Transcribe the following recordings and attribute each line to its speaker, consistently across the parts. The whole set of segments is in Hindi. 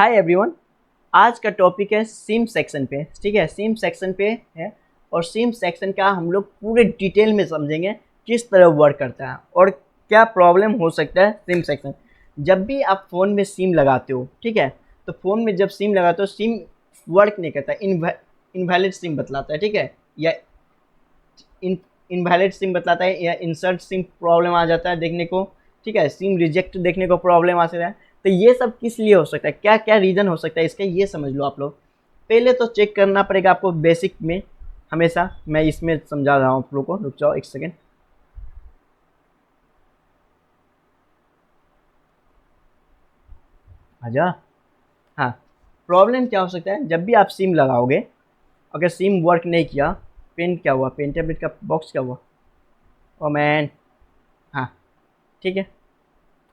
Speaker 1: Hi everyone. आज का टॉपिक है सिम सेक्शन पे। ठीक है, सिम सेक्शन पे है और सिम सेक्शन का हम लोग पूरे डिटेल में समझेंगे किस तरह वर्क करता है और क्या प्रॉब्लम हो सकता है सिम सेक्शन। जब भी आप फ़ोन में सिम लगाते हो, ठीक है, तो फ़ोन में जब सिम लगाते हो सिम वर्क नहीं करता, इनवैलिड सिम बतलाता है, ठीक है, या इनवैलिड सिम बतलाता है या इंसर्ट सिम प्रॉब्लम आ जाता है देखने को, ठीक है, सिम रिजेक्ट देखने को प्रॉब्लम आ सकता है। तो ये सब किस लिए हो सकता है, क्या क्या रीज़न हो सकता है इसका, ये समझ लो आप लोग। पहले तो चेक करना पड़ेगा आपको बेसिक में, हमेशा मैं इसमें समझा रहा हूँ आप लोग को, रुक जाओ एक सेकेंड। आजा। हाँ, प्रॉब्लम क्या हो सकता है जब भी आप सिम लगाओगे, अगर सिम वर्क नहीं किया, पेन क्या हुआ, पेन टेबलेट का बॉक्स क्या हुआ, ओ मैन। हाँ, ठीक है,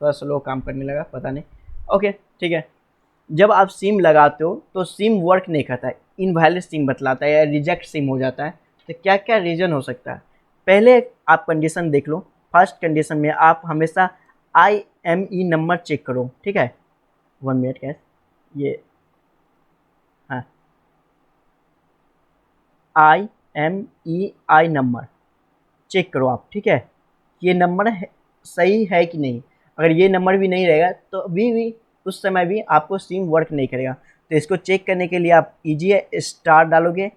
Speaker 1: थोड़ा स्लो काम करने लगा, पता नहीं। ओके, ठीक है। जब आप सिम लगाते हो तो सिम वर्क नहीं करता है, इनवैलिड सिम बतलाता है या रिजेक्ट सिम हो जाता है। तो क्या क्या रीज़न हो सकता है, पहले आप कंडीशन देख लो। फर्स्ट कंडीशन में आप हमेशा IME नंबर चेक करो, ठीक है। 1 मिनट कैश, ये, हाँ, IMEI नंबर चेक करो आप, ठीक है। ये नंबर सही है कि नहीं। अगर ये नंबर भी नहीं रहेगा तो भी उस समय भी आपको सिम वर्क नहीं करेगा। तो इसको चेक करने के लिए आप इजी है, स्टार डालोगे,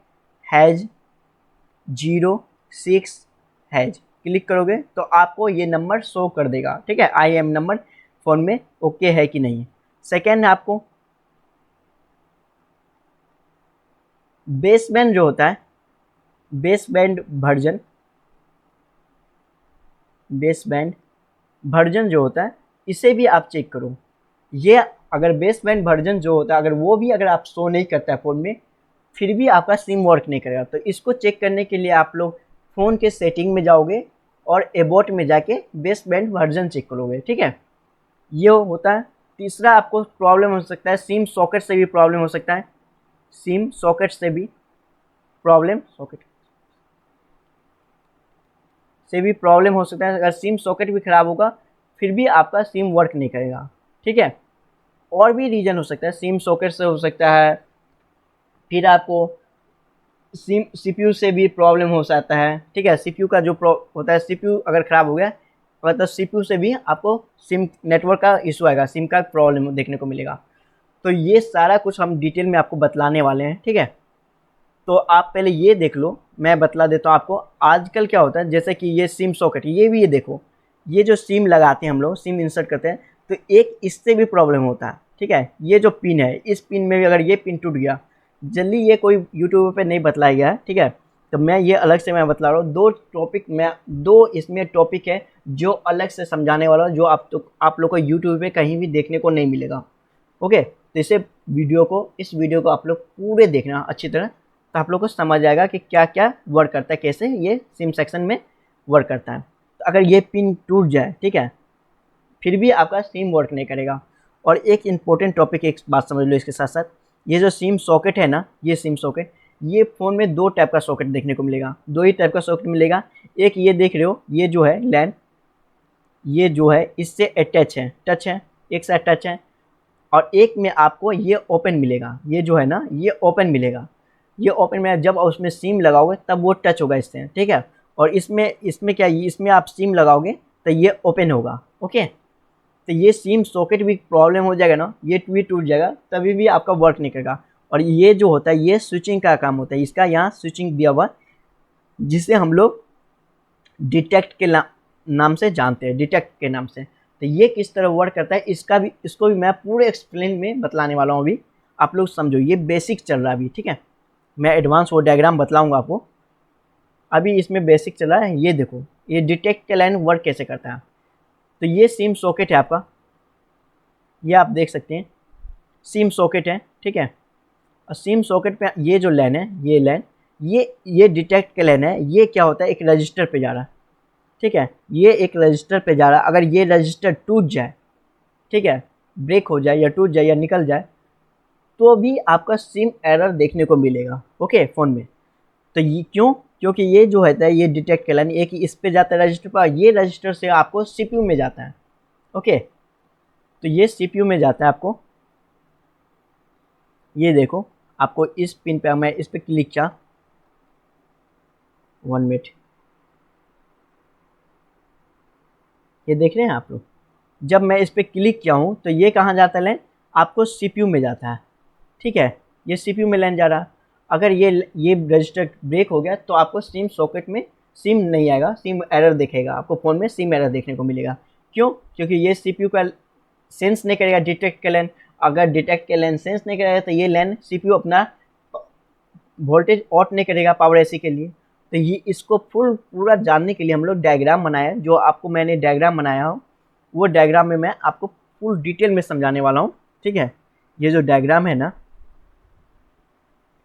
Speaker 1: हैज 06 हैज क्लिक करोगे तो आपको ये नंबर शो कर देगा, ठीक है, IM नंबर फ़ोन में ओके है कि नहीं। सेकेंड, आपको बेस बैंड जो होता है, base band version, base band version जो होता है इसे भी आप चेक करो। ये अगर बेस बैंड वर्जन जो होता है अगर वो भी अगर आप शो नहीं करता है फ़ोन में, फिर भी आपका सिम वर्क नहीं करेगा। तो इसको चेक करने के लिए आप लोग फ़ोन के सेटिंग में जाओगे और एबोट में जाके बेस बैंड वर्जन चेक करोगे, ठीक है। ये होता है। तीसरा, आपको प्रॉब्लम हो सकता है सिम सॉकेट से भी प्रॉब्लम हो सकता है, सिम सॉकेट से भी प्रॉब्लम, सॉकेट से भी प्रॉब्लम हो सकता है। अगर सिम सॉकेट भी ख़राब होगा फिर भी आपका सिम वर्क नहीं करेगा, ठीक है। और भी रीज़न हो सकता है, सिम सॉकेट से हो सकता है, फिर आपको सिम CPU से भी प्रॉब्लम हो सकता है, ठीक है। CPU का जो होता है, CPU अगर ख़राब हो गया मतलब CPU से भी आपको सिम नेटवर्क का इशू आएगा, सिम का प्रॉब्लम देखने को मिलेगा। तो ये सारा कुछ हम डिटेल में आपको बतलाने वाले हैं, ठीक है। तो आप पहले ये देख लो, मैं बतला देता हूँ आपको। आजकल क्या होता है, जैसे कि ये सिम सॉकेट, ये भी, ये देखो, ये जो सिम लगाते हैं हम लोग, सिम इंसर्ट करते हैं, तो एक इससे भी प्रॉब्लम होता है, ठीक है। ये जो पिन है, इस पिन में भी अगर ये पिन टूट गया, जल्दी ये कोई यूट्यूब पे नहीं बतलाया गया है, ठीक है। तो मैं ये अलग से मैं बतला रहा हूँ, दो टॉपिक में, दो इसमें टॉपिक है जो अलग से समझाने वाला हूँ, जो आप लोग को यूट्यूब पे कहीं भी देखने को नहीं मिलेगा। ओके, तो इस वीडियो को आप लोग पूरे देखना अच्छी तरह, तो आप लोग को समझ आएगा कि क्या क्या वर्क करता है, कैसे ये सिम सेक्शन में वर्क करता है। तो अगर ये पिन टूट जाए, ठीक है, फिर भी आपका सिम वर्क नहीं करेगा। और एक इम्पोर्टेंट टॉपिक, एक बात समझ लो इसके साथ साथ, ये जो सिम सॉकेट है ना, ये सिम सॉकेट, ये फ़ोन में दो टाइप का सॉकेट देखने को मिलेगा, दो ही टाइप का सॉकेट मिलेगा। एक ये देख रहे हो, ये जो है लैन, ये जो है इससे अटैच है, टच है, एक साइड टच है, और एक में आपको ये ओपन मिलेगा, ये जो है ना ये ओपन मिलेगा। ये ओपन में जब उसमें सिम लगाओगे तब वो टच होगा इससे, ठीक है। और इसमें इसमें क्या, इसमें आप सिम लगाओगे तो ये ओपन होगा, ओके। तो ये सिम सॉकेट भी प्रॉब्लम हो जाएगा ना, ये भी टूट जाएगा, तभी भी आपका वर्क नहीं करेगा। और ये जो होता है ये स्विचिंग का काम होता है, इसका यहाँ स्विचिंग दिया हुआ, जिसे हम लोग डिटेक्ट के नाम से जानते हैं, डिटेक्ट के नाम से। तो ये किस तरह वर्क करता है इसको भी मैं पूरे एक्सप्लेन में बतलाने वाला हूँ अभी। आप लोग समझो, ये बेसिक चल रहा है अभी, ठीक है। मैं एडवांस वो डायग्राम बतलाऊंगा आपको, अभी इसमें बेसिक चल रहा है। ये देखो, ये डिटेक्ट के लाइन वर्क कैसे करता है। तो ये सिम सॉकेट है आपका, ये आप देख सकते हैं सिम सॉकेट है, ठीक है। और सिम सॉकेट पे ये जो लाइन है, ये लाइन, ये डिटेक्ट के लाइन है। ये क्या होता है, एक रजिस्टर पे जा रहा है, ठीक है। ये एक रजिस्टर पे जा रहा है, अगर ये रजिस्टर टूट जाए, ठीक है, ब्रेक हो जाए या टूट जाए या निकल जाए, तो भी आपका सिम एरर देखने को मिलेगा, ओके, फ़ोन में। तो ये क्यों, क्योंकि ये जो होता है ये डिटेक्ट के लाइन, एक इस पे जाता है रजिस्टर पर, ये रजिस्टर से आपको CPU में जाता है, ओके। तो ये CPU में जाता है आपको, ये देखो, आपको इस पिन पे मैं इस पे क्लिक किया, 1 मिनट, ये देख रहे हैं आप लोग, जब मैं इस पे क्लिक किया हूँ तो ये कहाँ जाता है, लाइन आपको सीपीयू में जाता है। ठीक है, ये सीपीयू में लाइन जा रहा। अगर ये रजिस्टर ब्रेक हो गया तो आपको सिम सॉकेट में सिम नहीं आएगा, सिम एरर दिखेगा, आपको फ़ोन में सिम एरर देखने को मिलेगा। क्यों? क्योंकि ये सीपीयू का सेंस नहीं करेगा डिटेक्ट का लाइन। अगर डिटेक्ट का लाइन सेंस नहीं करेगा तो ये लाइन सीपीयू अपना वोल्टेज ऑट नहीं करेगा पावर एसी के लिए। तो ये इसको पूरा जानने के लिए हम लोग डायग्राम बनाया, जो आपको मैंने डायग्राम बनाया हो वो डायग्राम में मैं आपको फुल डिटेल में समझाने वाला हूँ। ठीक है, ये जो डायग्राम है ना,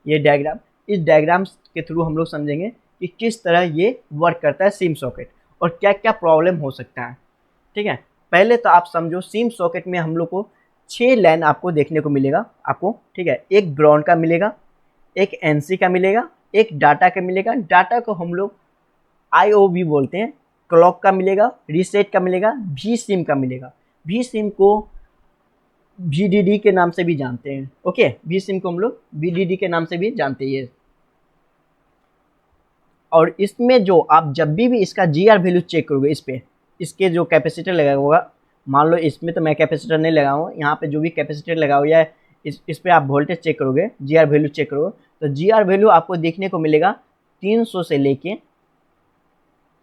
Speaker 1: ये डायग्राम, इस डायग्राम के थ्रू हम लोग समझेंगे कि किस तरह ये वर्क करता है सिम सॉकेट और क्या क्या प्रॉब्लम हो सकता है। ठीक है, पहले तो आप समझो सिम सॉकेट में हम लोग को 6 लाइन आपको देखने को मिलेगा आपको। ठीक है, एक ग्राउंड का मिलेगा, एक एनसी का मिलेगा, एक डाटा का मिलेगा, डाटा को हम लोग आईओबी बोलते हैं, क्लॉक का मिलेगा, रीसेट का मिलेगा, भी सिम का मिलेगा। भी सिम को VDD के नाम से भी जानते हैं। ओके, भी सिम को हम लोग VDD के नाम से भी जानते हैं। और इसमें जो आप जब भी इसका GR वैल्यू चेक करोगे, इस पे इसके जो कैपेसिटर लगा होगा, मान लो इसमें तो मैं कैपेसिटर नहीं लगाऊँ हूँ, यहाँ पे जो भी कैपेसिटर लगा हुआ है इस पे आप वोल्टेज चेक करोगे, GR वैल्यू चेक करोगे, तो GR वैल्यू आपको देखने को मिलेगा 300 से लेके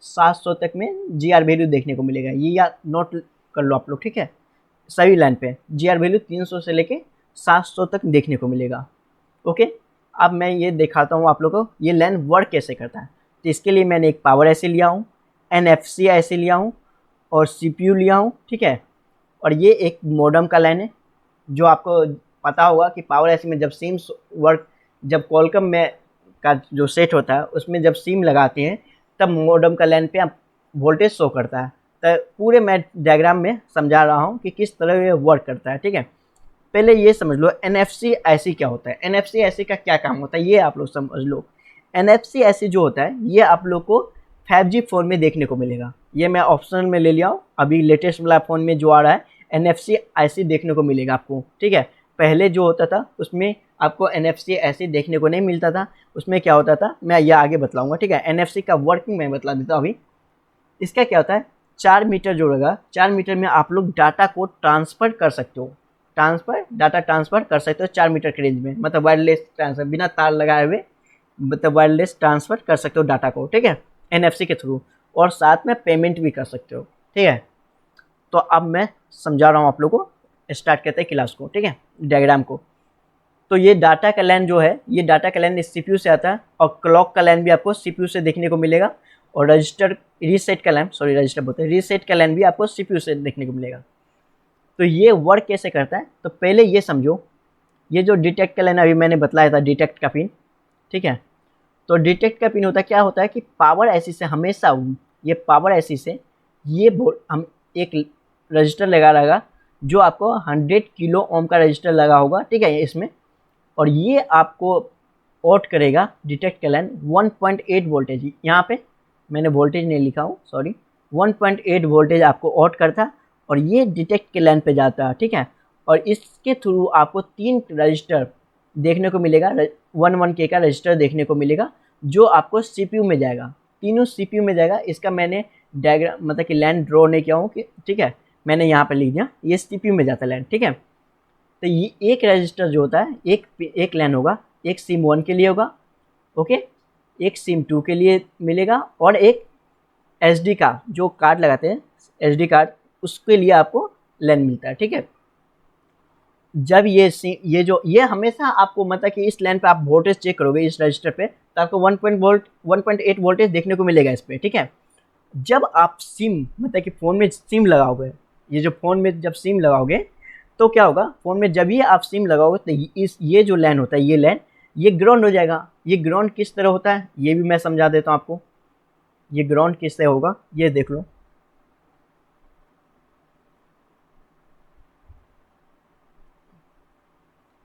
Speaker 1: 700 तक में GR वैल्यू देखने को मिलेगा। ये या नोट कर लो आप लोग। ठीक है, सभी लाइन पे GR वैल्यू 300 से लेके 700 तक देखने को मिलेगा। ओके, अब मैं ये दिखाता हूँ आप लोगों को ये लाइन वर्क कैसे करता है। तो इसके लिए मैंने एक पावर ऐसे लिया हूँ, NFC ऐसे लिया हूँ और CPU लिया हूँ। ठीक है, और ये एक मॉडेम का लाइन है, जो आपको पता होगा कि पावर ऐसे में जब सिम वर्क, जब कॉलकम में का जो सेट होता है उसमें जब सिम लगाते हैं तब मॉडेम का लाइन पे आप वोल्टेज शो करता है। तो पूरे मैं डायग्राम में समझा रहा हूँ कि किस तरह ये वर्क करता है। ठीक है, पहले ये समझ लो NFC IC क्या होता है, NFC IC का क्या काम होता है ये आप लोग समझ लो। NFC IC जो होता है ये आप लोग को 5G फ़ोन में देखने को मिलेगा। ये मैं ऑप्शनल में ले लिया हूँ, अभी लेटेस्ट वाला फ़ोन में जो आ रहा है NFC IC देखने को मिलेगा आपको। ठीक है, पहले जो होता था उसमें आपको NFC IC देखने को नहीं मिलता था। उसमें क्या होता था मैं ये आगे बतलाऊँगा। ठीक है, NFC का वर्किंग मैं बतला देता हूँ अभी। इसका क्या होता है, 4 मीटर जो रहेगा, 4 मीटर में आप लोग डाटा को ट्रांसफ़र कर सकते हो, डाटा ट्रांसफ़र कर सकते हो 4 मीटर के रेंज में, मतलब वायरलेस ट्रांसफ़र, बिना तार लगाए हुए, मतलब वायरलेस ट्रांसफ़र कर सकते हो डाटा को। ठीक है, NFC के थ्रू, और साथ में पेमेंट भी कर सकते हो। ठीक है, तो अब मैं समझा रहा हूँ आप लोगों को, स्टार्ट करते हैं क्लास को। ठीक है, डायग्राम को। तो ये डाटा का लाइन जो है, ये डाटा का लाइन CPU से आता है, और क्लॉक का लाइन भी आपको CPU से देखने को मिलेगा, और रजिस्टर रीसेट का लाइन, सॉरी रजिस्टर बोलते हैं, रीसेट का लाइन भी आपको CPU से देखने को मिलेगा। तो ये वर्क कैसे करता है, तो पहले ये समझो, ये जो डिटेक्ट का लाइन अभी मैंने बतलाया था, डिटेक्ट का पिन। ठीक है, तो डिटेक्ट का पिन क्या होता है कि पावर ऐसी से हमेशा, ये पावर ऐसी से ये हम एक रजिस्टर लगा रहेगा, जो आपको 100 किलो ओम का रजिस्टर लगा होगा। ठीक है, इसमें, और ये आपको ऑट करेगा डिटेक्ट का लाइन 1.8 वोल्टेज, यहाँ पे मैंने वोल्टेज नहीं लिखा हूँ, सॉरी, 1.8 वोल्टेज आपको ऑट करता, और ये डिटेक्ट के लाइन पे जाता है। ठीक है, और इसके थ्रू आपको 3 रजिस्टर देखने को मिलेगा, 1 का रजिस्टर देखने को मिलेगा, जो आपको CPU में जाएगा, तीनों CPU में जाएगा। इसका मैंने डायग्राम, मतलब कि लाइन ड्रॉ नहीं किया हूँ कि, ठीक है, मैंने यहाँ पे लिख दिया, ये CPU में जाता है लाइन। ठीक है, तो ये एक रजिस्टर जो होता है, एक लाइन होगा, एक सिम 1 के लिए होगा, ओके, एक सिम 2 के लिए मिलेगा, और एक SD का जो कार्ड लगाते हैं, SD कार्ड, उसके लिए आपको लाइन मिलता है। ठीक है, जब ये हमेशा आपको, मतलब कि इस लाइन पे आप वोल्टेज चेक करोगे इस रजिस्टर पे, तो आपको 1.8 वोल्टेज देखने को मिलेगा इस पे। ठीक है, जब आप सिम, मतलब कि फ़ोन में सिम लगाओगे, ये जो फ़ोन में जब सिम लगाओगे तो क्या होगा, फ़ोन में जब ही आप सिम लगाओगे तो ये जो लाइन होता है, ये लाइन, ये ग्राउंड हो जाएगा। ये ग्राउंड किस तरह होता है ये भी मैं समझा देता हूँ आपको। ये ग्राउंड किस तरह होगा ये देख लो,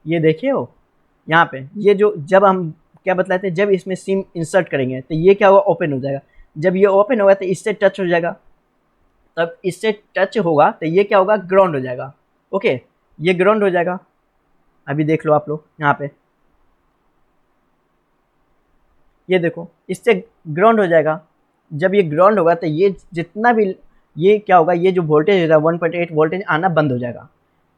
Speaker 1: ये देखिए हो यहाँ पे, ये जो, जब हम क्या बतलाते हैं, जब इसमें सिम इंसर्ट करेंगे तो ये क्या होगा, ओपन हो जाएगा। जब ये ओपन होगा तो इससे टच हो जाएगा, तब इससे टच होगा तो ये क्या होगा, ग्राउंड हो जाएगा। ओके, ये ग्राउंड हो जाएगा। अभी देख लो आप लोग यहाँ पे, ये देखो इससे ग्राउंड हो जाएगा। जब ये ग्राउंड होगा तो ये जितना भी ये क्या होगा, ये जो वोल्टेज है 1.8 वोल्टेज आना बंद हो जाएगा।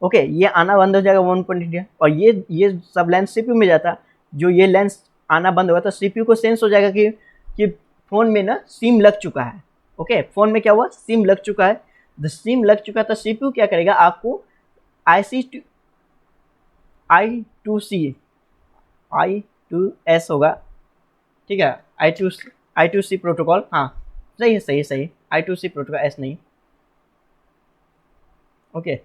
Speaker 1: ओके, ये आना बंद हो जाएगा 1.8, और ये सब लाइन सीपीयू में जाता। जो ये लाइन आना बंद होगा तो सीपीयू को सेंस हो जाएगा कि फ़ोन में ना सिम लग चुका है। ओके, फ़ोन में क्या हुआ, सिम लग चुका है। द सिम लग चुका है तो सीपीयू क्या करेगा, आपको I2S होगा, ठीक है, I2C प्रोटोकॉल, हाँ सही I2C प्रोटोकॉल, एस नहीं। ओके,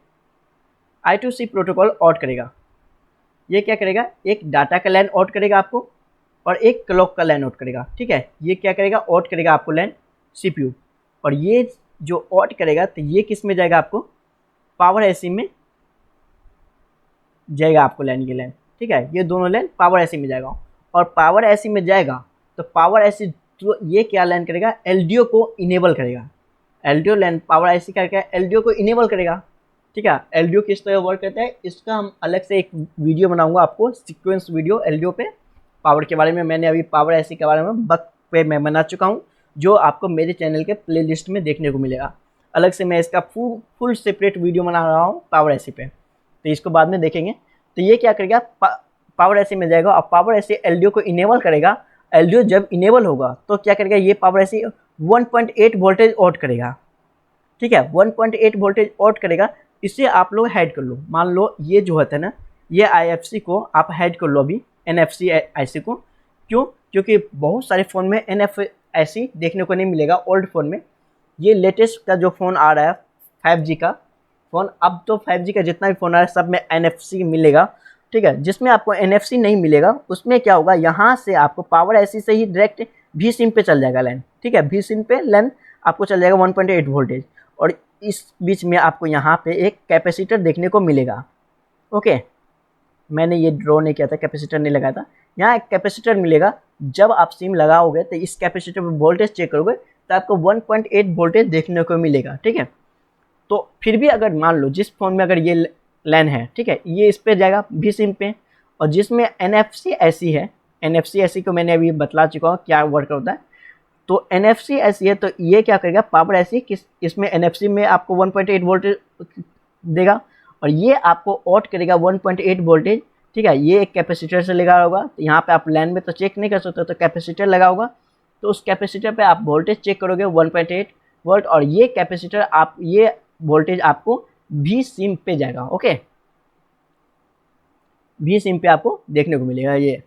Speaker 1: I2C प्रोटोकॉल ऑट करेगा। ये क्या करेगा, एक डाटा का लाइन ऑट करेगा आपको, और एक क्लॉक का लाइन ऑट करेगा। ठीक है, ये क्या करेगा, ऑट करेगा आपको लाइन सीपीयू, और ये जो ऑट करेगा तो ये किस में जाएगा, आपको पावर एसी में जाएगा आपको लाइन, ये लाइन। ठीक है, ये दोनों लाइन पावर एसी में जाएगा, और पावर एसी में जाएगा तो पावर एसी तो ये क्या लाइन करेगा, एलडीओ को इनेबल करेगा। एलडीओ लाइन पावर एसी करके एलडीओ को इनेबल करेगा। ठीक है, एलडीओ किस तरह वर्क करता है इसका हम अलग से एक वीडियो बनाऊंगा आपको, सीक्वेंस वीडियो एलडीओ पे पावर के बारे में। मैंने अभी पावर एसी के बारे में बक पे मैं बना चुका हूँ, जो आपको मेरे चैनल के प्लेलिस्ट में देखने को मिलेगा। अलग से मैं इसका फुल सेपरेट वीडियो बना रहा हूँ पावर एसी पे, तो इसको बाद में देखेंगे। तो ये क्या करेगा, पावर एसी में जाएगा, और पावर एसी एलडीओ को इनेबल करेगा। एलडीओ जब इनेबल होगा तो क्या करेगा, ये पावर एसी 1.8 वोल्टेज ऑट करेगा। ठीक है, 1.8 वोल्टेज ऑट करेगा। इसे आप लोग हाइड कर लो, मान लो ये जो होता है ना, ये IFC को आप हाइड कर लो अभी, NFC IC को। क्यों, क्योंकि बहुत सारे फ़ोन में NFC देखने को नहीं मिलेगा ओल्ड फ़ोन में। ये लेटेस्ट का जो फ़ोन आ रहा है 5G का फ़ोन, अब तो 5G का जितना भी फ़ोन आ रहा है सब में NFC मिलेगा। ठीक है, जिसमें आपको NFC नहीं मिलेगा उसमें क्या होगा, यहाँ से आपको पावर ऐसी से ही डायरेक्ट V सिम पे चल जाएगा लाइन। ठीक है, V सिम पे लाइन आपको चल जाएगा 1.8 वोल्टेज, और इस बीच में आपको यहाँ पे एक कैपेसिटर देखने को मिलेगा। ओके, मैंने ये ड्रॉ नहीं किया था, कैपेसिटर नहीं लगाया था। यहाँ एक कैपेसिटर मिलेगा, जब आप सिम लगाओगे तो इस कैपेसिटर पर वोल्टेज चेक करोगे तो आपको 1.8 वोल्टेज देखने को मिलेगा। ठीक है, तो फिर भी अगर मान लो जिस फ़ोन में अगर ये लाइन है, ठीक है, ये इस पे जाएगा V सिम पे, और जिसमें NFC ऐसी है, NFC ऐसी को मैंने अभी बतला चुका हूँ क्या वर्क होता है। तो NFC ऐसी है तो ये क्या करेगा, पावर ऐसी किस इसमें NFC में आपको 1.8 वोल्टेज देगा, और ये आपको ऑट करेगा 1.8 वोल्टेज। ठीक है, ये एक कैपेसिटर से लगा होगा, तो यहाँ पे आप लाइन में तो चेक नहीं कर सकते, तो कैपेसिटर लगा होगा, तो उस कैपेसिटर पे आप वोल्टेज चेक करोगे 1.8 वोल्ट, और ये कैपेसिटर आप ये वोल्टेज आपको V सिम पे जाएगा। ओके, V सिम पे आपको देखने को मिलेगा। ये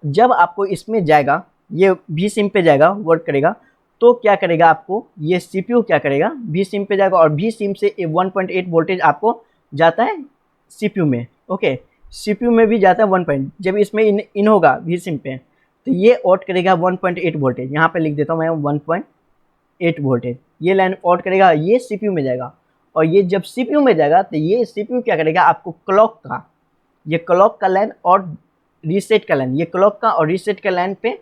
Speaker 1: जब आपको इसमें जाएगा, ये V सिम पे जाएगा, वर्क करेगा, तो क्या करेगा, आपको ये CPU क्या करेगा, V सिम पे जाएगा, और V सिम से 1.8 वोल्टेज आपको जाता है CPU में। ओके, CPU में भी जाता है 1. जब इसमें इन होगा V सिम पे, तो ये ऑट करेगा 1.8 वोल्टेज। यहाँ पे लिख देता हूँ मैं 1.8 वोल्टेज, ये लाइन ऑट करेगा, ये CPU में जाएगा, और ये जब CPU में जाएगा तो ये CPU क्या करेगा, आपको क्लॉक का, ये क्लॉक का लाइन और रीसेट का लाइन, ये क्लॉक का और रीसेट का लाइन पे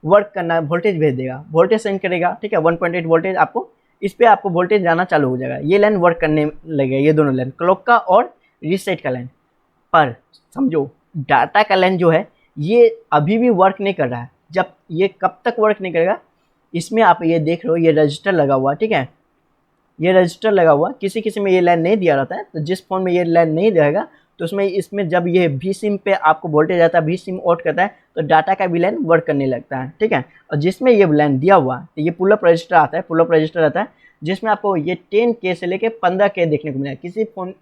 Speaker 1: वर्क करना, वोल्टेज भेज देगा, वोल्टेज सेंड करेगा। ठीक है, 1.8 वोल्टेज आपको इस पे आपको वोल्टेज जाना चालू हो जाएगा, ये लाइन वर्क करने लगेगा, ये दोनों लाइन, क्लॉक का और रीसेट का लाइन। पर समझो डाटा का लाइन जो है ये अभी भी वर्क नहीं कर रहा है। जब ये कब तक वर्क नहीं करेगा, इसमें आप ये देख रहे हो ये रजिस्टर लगा हुआ है। ठीक है, ये रजिस्टर लगा हुआ, किसी में ये लाइन नहीं दिया रहता है, तो जिस फोन में ये लाइन नहीं रहेगा तो इसमें जब ये V सिम पे आपको वोल्टेज आता है, V सिम ऑट करता है, तो डाटा का भी लाइन वर्क करने लगता है। ठीक है, और जिसमें ये लाइन दिया हुआ है तो ये पुल अप रजिस्टर आता है, पुल अप रजिस्टर आता है, जिसमें आपको ये 10K से लेके 15K देखने को मिलेगा।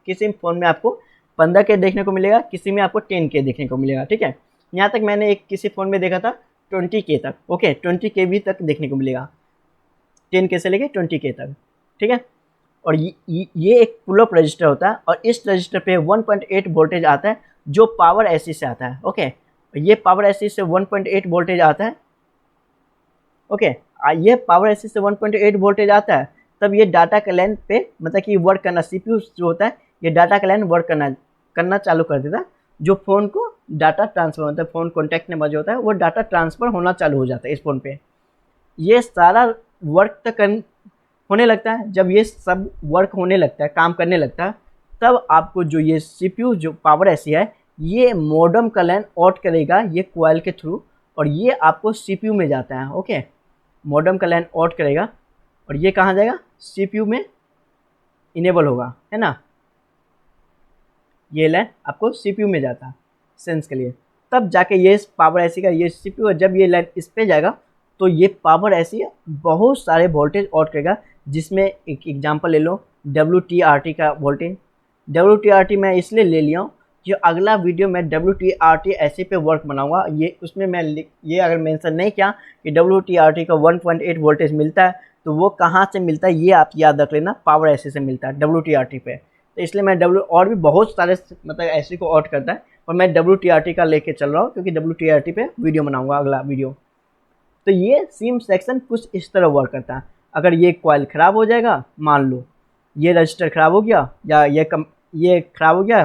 Speaker 1: किसी फ़ोन में आपको 15K देखने को मिलेगा, किसी में आपको 10K देखने को मिलेगा। ठीक है, यहाँ तक मैंने किसी फ़ोन में देखा था 20K तक। ओके, 20K भी तक देखने को मिलेगा, 10K से लेके 20K तक। ठीक है, और ये एक पुल अप रजिस्टर होता है, और इस रजिस्टर पे 1.8 वोल्टेज आता है जो पावर एसी से आता है। ओके, ये पावर एसी से 1.8 वोल्टेज आता है। ओके, ये पावर एसी से 1.8 वोल्टेज आता है, तब ये डाटा के लाइन पे मतलब कि वर्क करना, CPU जो होता है ये डाटा के लाइन वर्क करना चालू कर देता है, जो फ़ोन को डाटा ट्रांसफ़र होता है, फ़ोन कॉन्टैक्ट नंबर जो होता है वो डाटा ट्रांसफ़र होना चालू हो जाता है इस फ़ोन पे। ये सारा वर्क तक होने लगता है। जब ये सब वर्क होने लगता है, काम करने लगता है, तब आपको जो ये CPU जो पावर ऐसी है ये मॉडेम का लाइन आउट करेगा ये कॉइल के थ्रू, और ये आपको सीपीयू में जाता है। ओके, मॉडेम का लाइन आउट करेगा और ये कहाँ जाएगा, सीपीयू में इनेबल होगा, है ना। ये लाइन आपको सीपीयू में जाता है सेंस के लिए, तब जाके ये पावर ऐसी का ये सीपीयू, जब ये लाइन इस पे जाएगा तो ये पावर ऐसी बहुत सारे वोल्टेज आउट करेगा। जिसमें एक एग्जांपल ले लो WTRT का वोल्टेज। WTRT मैं इसलिए ले लिया हूँ कि अगला वीडियो में WTRT ऐसे पे वर्क बनाऊंगा, ये उसमें मैं ये अगर मेंशन नहीं किया कि WTRT का 1.8 वोल्टेज मिलता है तो वो कहाँ से मिलता है ये आप याद रख लेना, पावर ऐसे से मिलता है WTRT पे। तो इसलिए मैं और भी बहुत सारे मतलब ऐसे को आउट करता है, और मैं WTRT का लेके चल रहा हूँ क्योंकि WTRT पे वीडियो बनाऊंगा अगला वीडियो। तो ये सिम सेक्शन कुछ इस तरह वर्क करता है। अगर ये कॉइल ख़राब हो जाएगा, मान लो ये रजिस्टर ख़राब हो गया या ये ख़राब हो गया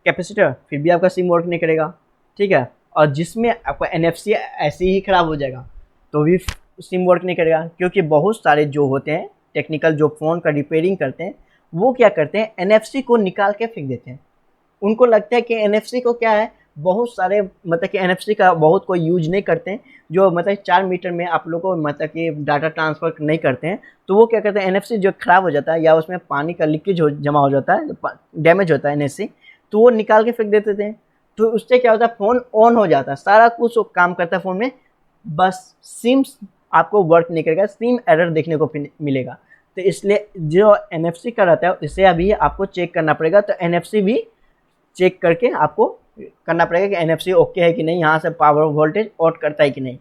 Speaker 1: कैपेसिटर, फिर भी आपका सिम वर्क नहीं करेगा, ठीक है। और जिसमें आपका NFC ऐसे ही ख़राब हो जाएगा तो भी सिम वर्क नहीं करेगा, क्योंकि बहुत सारे जो होते हैं टेक्निकल जो फ़ोन का रिपेयरिंग करते हैं वो क्या करते हैं NFC को निकाल के फेंक देते हैं। उनको लगता है कि NFC को क्या है, बहुत सारे मतलब कि NFC का बहुत कोई यूज नहीं करते हैं, जो मतलब 4 मीटर में आप लोग को मतलब कि डाटा ट्रांसफ़र नहीं करते हैं। तो वो क्या करते हैं, NFC जो ख़राब हो जाता है या उसमें पानी का लीकेज जमा हो जाता है, डैमेज होता है NFC, तो वो निकाल के फेंक देते थे। तो उससे क्या होता है, फ़ोन ऑन हो जाता है, सारा कुछ काम करता है फ़ोन में, बस सिम आपको वर्क नहीं करेगा, सिम एरर देखने को मिलेगा। तो इसलिए जो NFC का रहता है इसे अभी आपको चेक करना पड़ेगा। तो NFC भी चेक करके आपको करना पड़ेगा कि NFC ओके है कि नहीं, यहाँ से पावर वोल्टेज आउट करता है कि नहीं।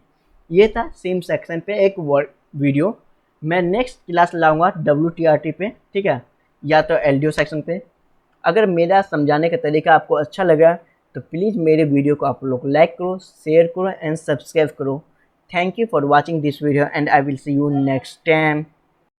Speaker 1: ये था सिम सेक्शन पे एक वीडियो। मैं नेक्स्ट क्लास लाऊंगा WTRT पे, ठीक है, या तो LDO सेक्शन पे। अगर मेरा समझाने का तरीका आपको अच्छा लगा तो प्लीज़ मेरे वीडियो को आप लोग लाइक करो, शेयर करो एंड सब्सक्राइब करो। Thank you for watching this video and I will see you next time.